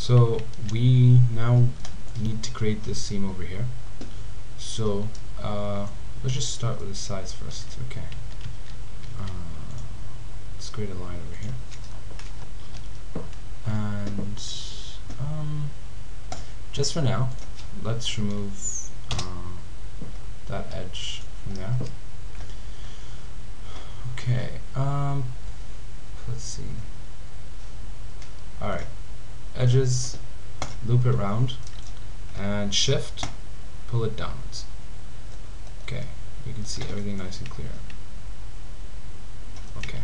So we now need to create this seam over here. So let's just start with the size first. Okay. Let's create a line over here. And just for now, let's remove that edge from there. Okay. Let's see. All right. Edges, loop it around, and shift, pull it downwards. Okay, you can see everything nice and clear. Okay.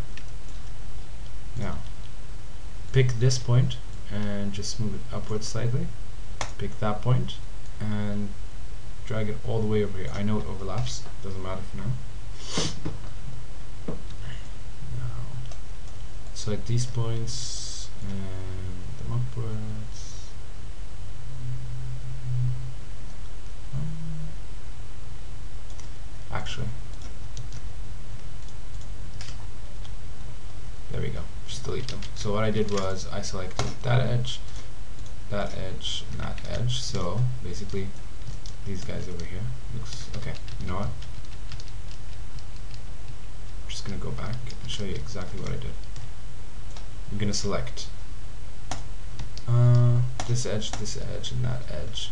Now, pick this point and just move it upwards slightly. Pick that point and drag it all the way over here. I know it overlaps, doesn't matter for now. Now, select these points and them upwards. Actually, there we go. Just delete them. So what I did was I selected that edge, and that edge. So basically, these guys over here. Looks okay. You know what? I'm just gonna go back and show you exactly what I did. I'm gonna select this edge, and that edge,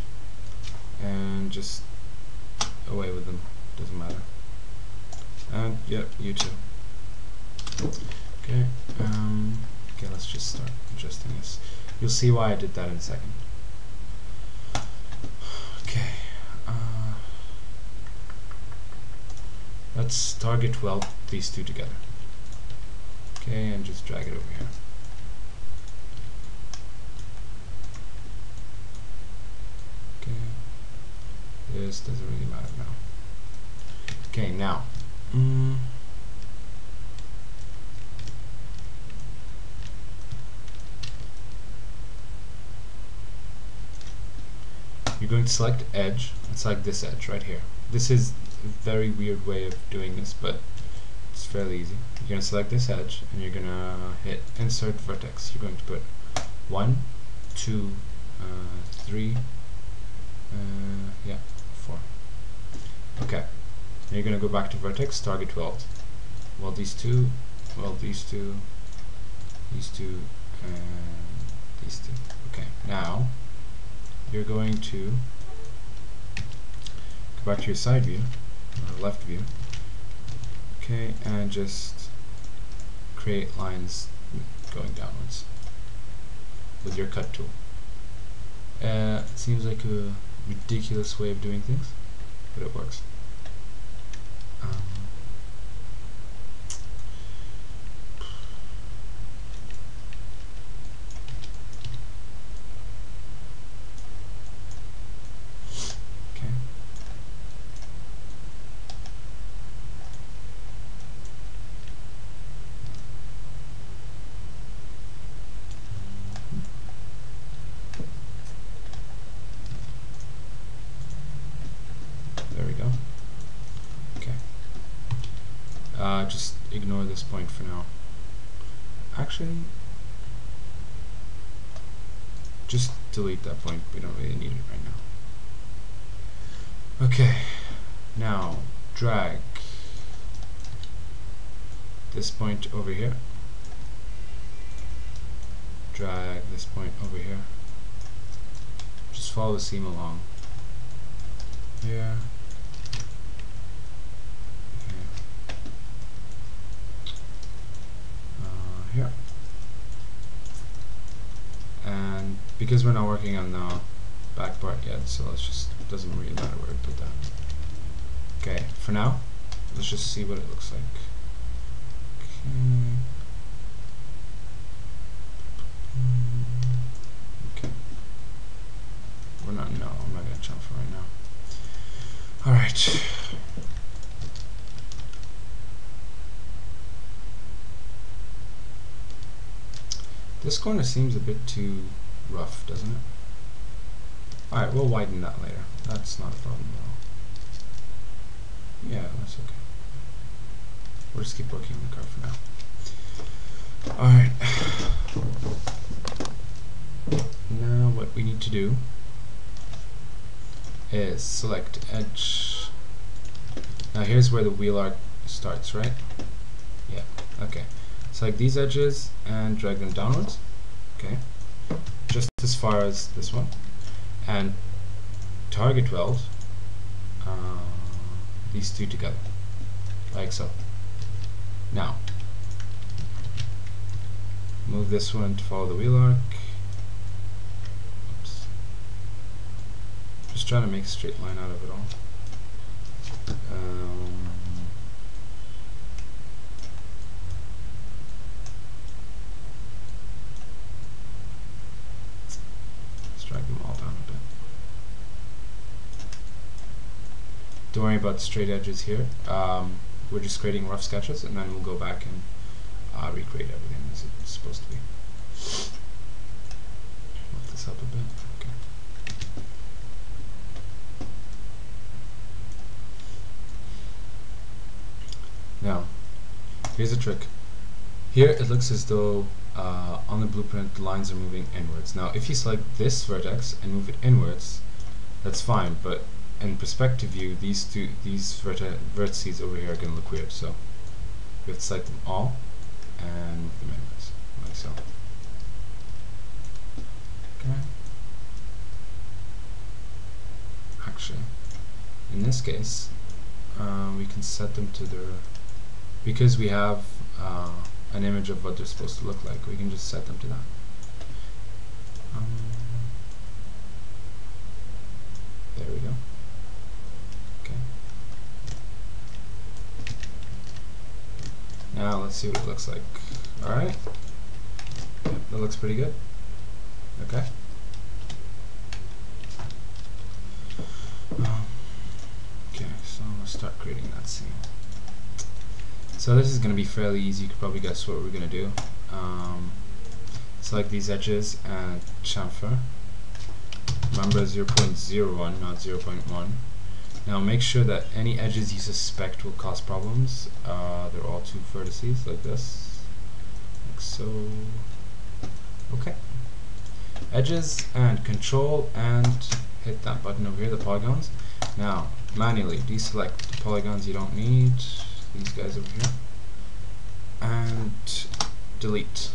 and just away with them. Doesn't matter. And yep, you too. Okay. Okay, let's just start adjusting this. You'll see why I did that in a second. Okay. Let's target weld these two together. Okay, and just drag it over here. Okay. This doesn't really matter now. Okay, now. You're going to select edge and select this edge right here. This is a very weird way of doing this, but it's fairly easy. You're going to select this edge and you're going to hit insert vertex. You're going to put 1, 2, 3, 4. Okay. Now you're going to go back to vertex, target weld. Weld these two, these two, and these two. Okay, now you're going to go back to your side view, or left view, okay, and just create lines going downwards with your cut tool. It seems like a ridiculous way of doing things, but it works. Just ignore this point for now. Actually, just delete that point. We don't really need it right now. Okay, now drag this point over here. Drag this point over here. Just follow the seam along. Here. Here. And because we're not working on the back part yet, so let's just, doesn't really matter where we put that. Okay, for now, let's just see what it looks like. Okay. We're not, no, I'm not gonna jump for right now. Alright. This corner seems a bit too rough, doesn't it? Alright, we'll widen that later. That's not a problem at all. Yeah, that's okay. We'll just keep working on the car for now. Alright. Now to do is select edge. Now here's where the wheel arc starts, right? Yeah, okay. Select these edges and drag them downwards. Okay, just as far as this one. And target weld these two together, like so. Now, move this one to follow the wheel arc. Oops. Just trying to make a straight line out of it all. Let's drag them all down a bit. Don't worry about the straight edges here. We're just creating rough sketches, and then we'll go back and recreate everything as it's supposed to be. Lift this up a bit. Okay. Now, here's a trick. Here it looks as though on the blueprint the lines are moving inwards. Now, if you select this vertex and move it inwards, that's fine, but in perspective view, these vertices over here are going to look weird. So we have to select them all and move them inwards, like so. Okay. Actually, in this case, we can set them to their, because we have an image of what they're supposed to look like, we can just set them to that. There we go. Okay. Now let's see what it looks like. Alright. Yep, that looks pretty good. Okay. Okay, so let's start creating that scene. So this is going to be fairly easy. You could probably guess what we're going to do. Select these edges and chamfer. Remember 0.01, not 0.1. Now make sure that any edges you suspect will cause problems, they're all two vertices, like this, like so. Okay. Edges and control and hit that button over here, the polygons. Now manually deselect the polygons you don't need, these guys over here, and delete.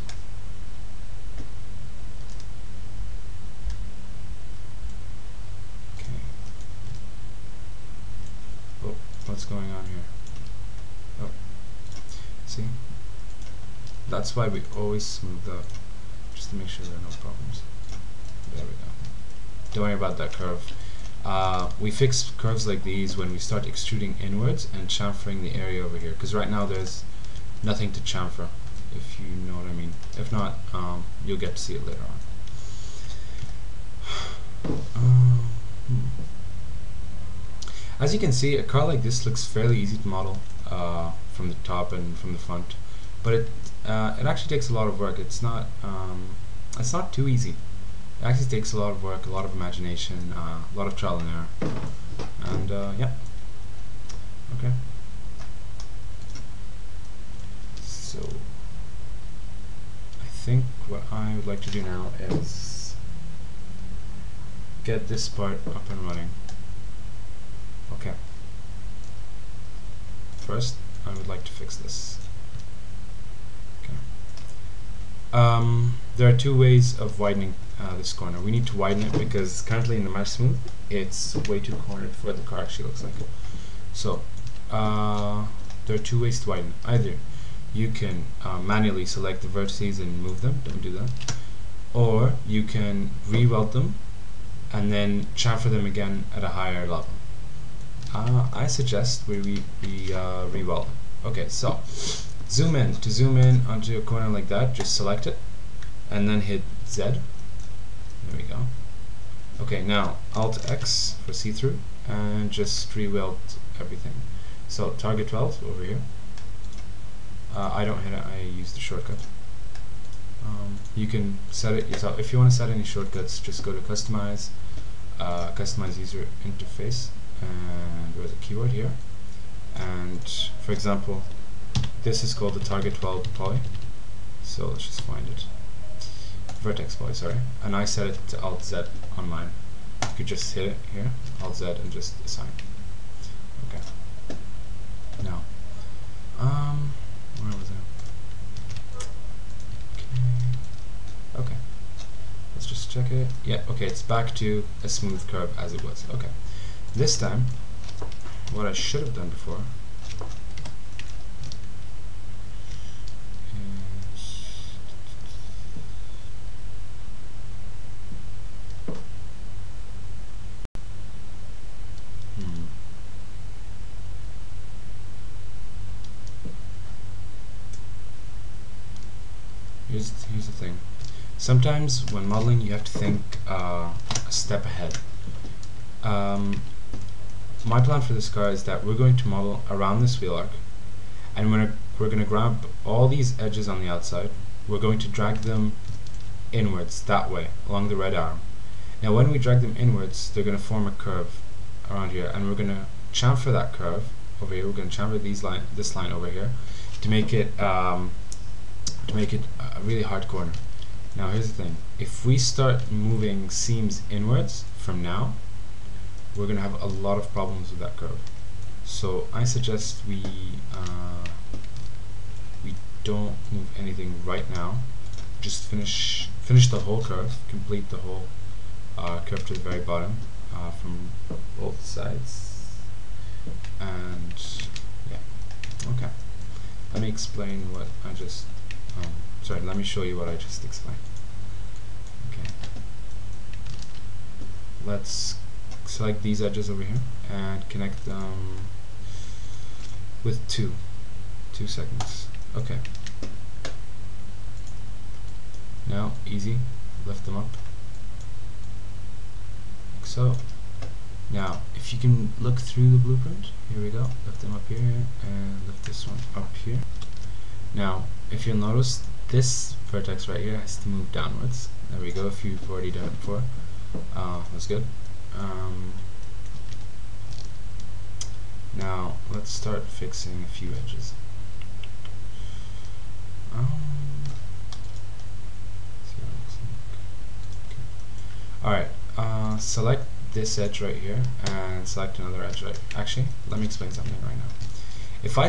Okay. Oh, what's going on here? Oh, see? That's why we always smooth out, just to make sure there are no problems. There we go. Don't worry about that curve. We fix curves like these when we start extruding inwards and chamfering the area over here, because right now there's nothing to chamfer, if you know what I mean. If not, you'll get to see it later on. As you can see, a car like this looks fairly easy to model from the top and from the front, but it actually takes a lot of work. It's not too easy. It actually takes a lot of work, a lot of imagination, a lot of trial and error, and yeah. Okay. So I think what I would like to do now is get this part up and running. Okay. First, I would like to fix this. Okay. There are two ways of widening this corner. We need to widen it because currently in the mesh smooth it's way too cornered for what the car actually looks like. So there are two ways to widen it. Either you can manually select the vertices and move them, don't do that, or you can re-weld them and then chamfer them again at a higher level. I suggest we re-weld them. Okay, so zoom in. To zoom in onto a corner like that, just select it and then hit Z. There we go. Okay, now Alt X for see-through and just re-weld everything. So target weld over here. I don't hit it, I use the shortcut. You can set it yourself. If you want to set any shortcuts, just go to customize, customize user interface, and there's a keyword here. And for example, this is called the target weld poly. So let's just find it. vertex poly, sorry, and I set it to Alt Z on mine. You could just hit it here, Alt Z, and just assign. Okay. Now, where was it? Okay. Let's just check it. Yeah, okay, it's back to a smooth curve as it was. Okay. This time, what I should have done before is here's the thing. Sometimes when modeling, you have to think a step ahead. My plan for this car is that we're going to model around this wheel arc, and we're going to grab all these edges on the outside. We're going to drag them inwards that way along the red arm. Now when we drag them inwards, they're going to form a curve around here, and we're going to chamfer that curve over here. We're going to chamfer this line over here to make it a really hard corner. Now here's the thing, if we start moving seams inwards from now, we're going to have a lot of problems with that curve. So I suggest we don't move anything right now. Just finish the whole curve, complete the whole curve to the very bottom from both sides. And yeah, okay. Let me explain what I just sorry, let me show you what I just explained. Okay. Let's select these edges over here and connect them with two segments. Okay. Now, easy. Lift them up. Like so. Now, if you can look through the blueprint, here we go. Lift them up here and lift this one up here. Now, if you'll notice, this vertex right here has to move downwards. There we go, if you've already done it before. That's good. Now, let's start fixing a few edges. Alright, select this edge right here and select another edge right. Actually, let me explain something right now. If I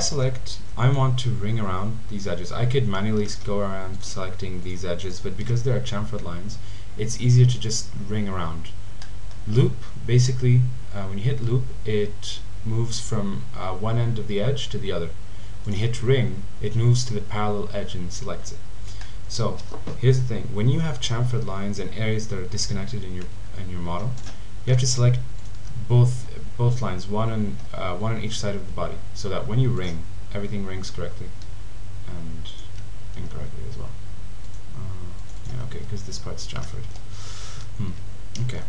want to ring around these edges. I could manually go around selecting these edges, but because there are chamfered lines, it's easier to just ring around. Loop, basically, when you hit loop, it moves from one end of the edge to the other. When you hit ring, it moves to the parallel edge and selects it. So here's the thing: when you have chamfered lines and areas that are disconnected in your model, you have to select both lines, one on each side of the body, so that when you ring, everything rings correctly and incorrectly as well. Yeah, okay, because this part's chamfered. Okay.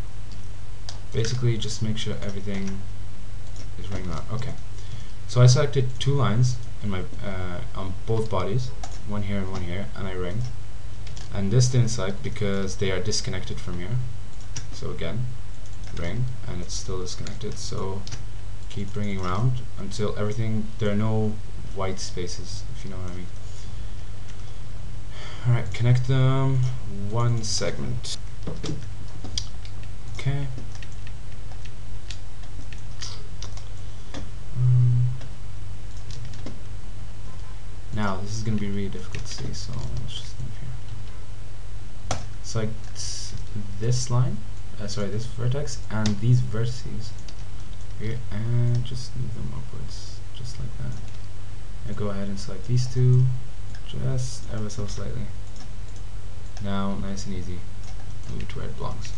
Basically, just make sure everything is ringed out. Okay. So I selected two lines in my on both bodies, one here and one here, and I ring. And this didn't select because they are disconnected from here. So again, ring, and it's still disconnected. So keep ringing around until there are no white spaces, if you know what I mean. Alright, connect them one segment. Okay. Now this is going to be really difficult to see, so let's just move here. Select this line, this vertex, and these vertices here, and just move them upwards, just like that. And go ahead and select these two, just ever so slightly. Now, nice and easy, move it to where it belongs.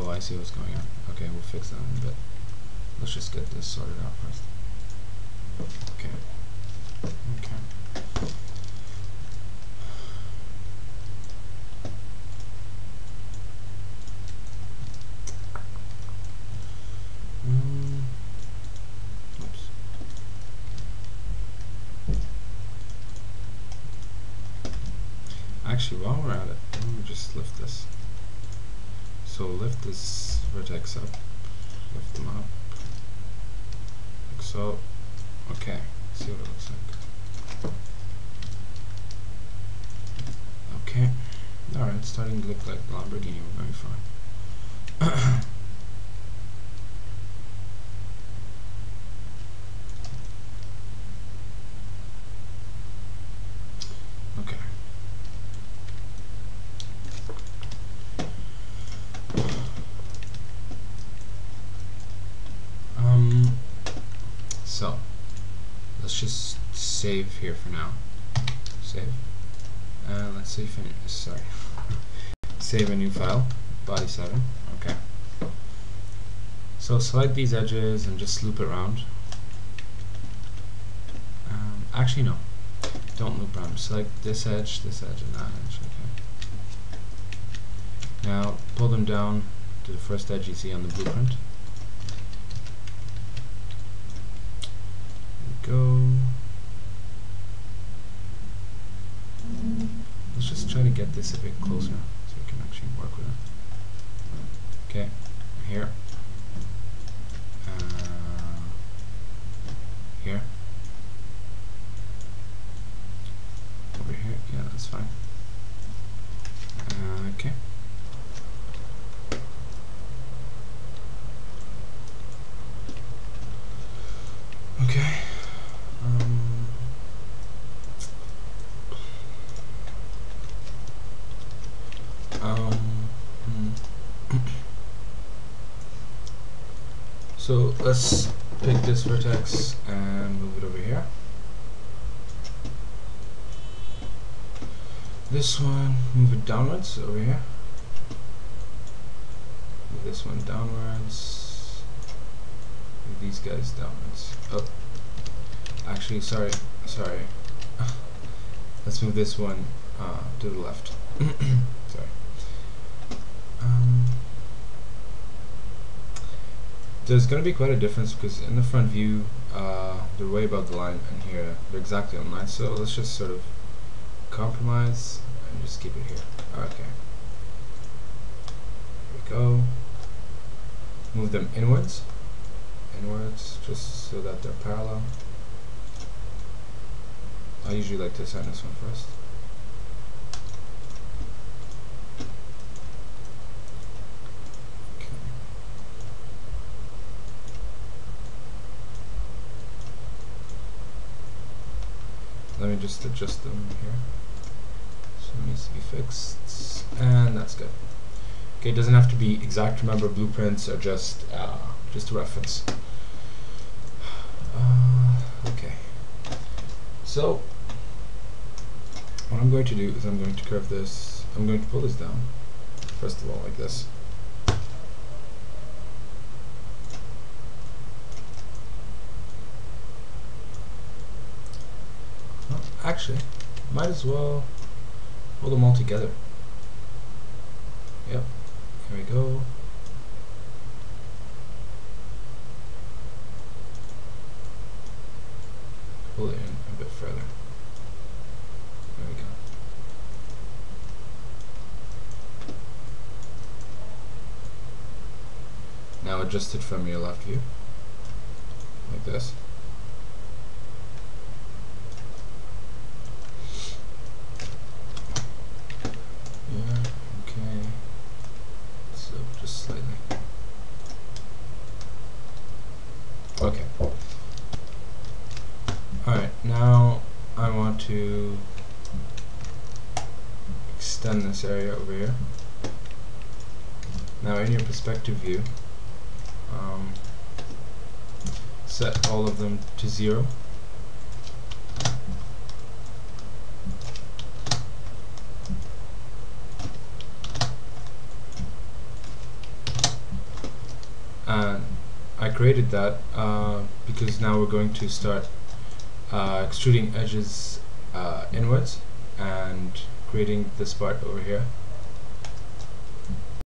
I see what's going on. Okay, we'll fix that in a bit. Let's just get this sorted out first. Okay. Okay. Oops. Actually, while we're at it, let me just lift this. So lift this vertex up, lift them up, like so. Okay, see what it looks like. Okay, alright, it's starting to look like Lamborghini. We're going fine. Okay. So let's just save here for now. Save. Let's see if sorry. Save a new file. Body 7. Okay. So select these edges and just loop it around. Actually, no. Don't loop around. Select this edge, and that edge. Okay. Now pull them down to the first edge you see on the blueprint. Go. Let's just try to get this a bit closer so we can actually work with it. Okay, here. Here. Over here. Yeah, that's fine. Okay. Okay. So let's pick this vertex and move it over here. This one, move it downwards over here. Move this one downwards. Move these guys downwards. Oh, actually, sorry. Let's move this one to the left. Sorry. There's going to be quite a difference because in the front view, they're way above the line, and here they're exactly on the line. So let's just sort of compromise and just keep it here. Okay. Here we go. Move them inwards, just so that they're parallel. I usually like to assign this one first. Let me just adjust them here. So it needs to be fixed, and that's good. Okay, it doesn't have to be exact. Remember, blueprints are just a reference. Okay. So what I'm going to do is I'm going to curve this. I'm going to pull this down. First of all, like this. Actually, might as well pull them all together. Yep, here we go. Pull it in a bit further. There we go. Now adjust it from your left view, like this. Okay. Alright, now I want to extend this area over here. Now in your perspective view, set all of them to 0. And I created that because now we're going to start extruding edges inwards and creating this part over here.